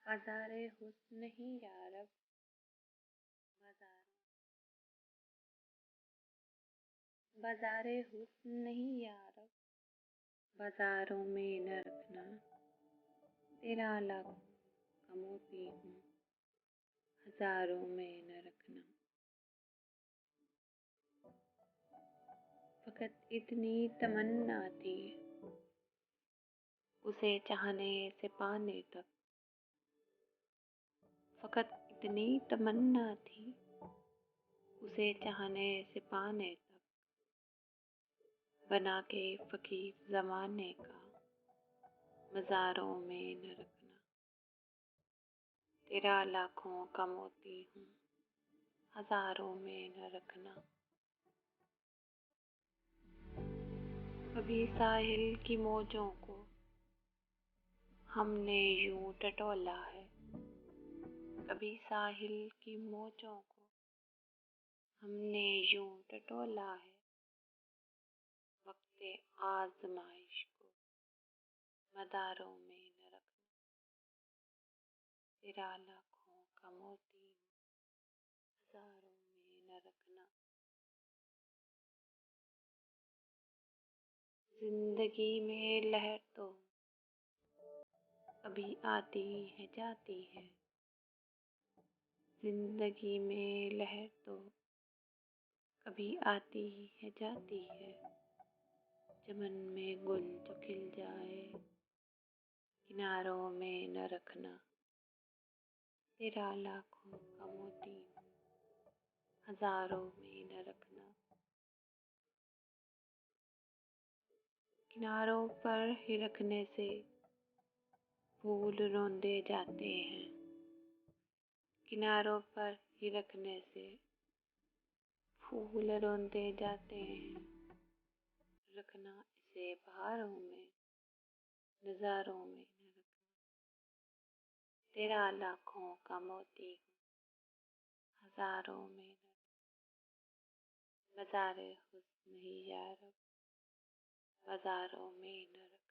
बाज़ारे हुस्न ही यारब बाज़ारे हुस्न ही यारब बाज़ारों में न रखना। तेरा लाखों का मोती हूँ, हज़ारों में न रखना। फ़क़त इतनी तमन्ना थी उसे चाहने से पाने तक। फ़क़त इतनी तमन्ना थी उसे चाहने से पाने तक। बना के फ़कीर ज़माने का मज़ारों में न रखना। तेरा लाखों का मोती हूँ, हज़ारों में न रखना। कभी साहिल की मौजों को हमने यूं टटोला है। कभी साहिल की मौजों को हमने यूं टटोला है। वक्ते आज़माइश को मदारों में न रखना। तेरा लाखों का मोती हज़ारों में न रखना। जिंदगी में लहर तो कभी आती है जाती है। जिंदगी में लहर तो कभी आती है जाती है। चमन में गुल जो खिल जाए किनारों में न रखना। तेरा लाखों का मोती हज़ारों में न रखना। किनारों पर ही रखने से फूल रौंदे जाते हैं। किनारों पर ही रखने से फूल रौंदे जाते हैं। रखना इसे बहारों में नज़ारों में न रखना। तेरा लाखों का मोती हज़ारों में न रखना। बाज़ारे हुस्न ही यारब बाज़ारों में न रखना।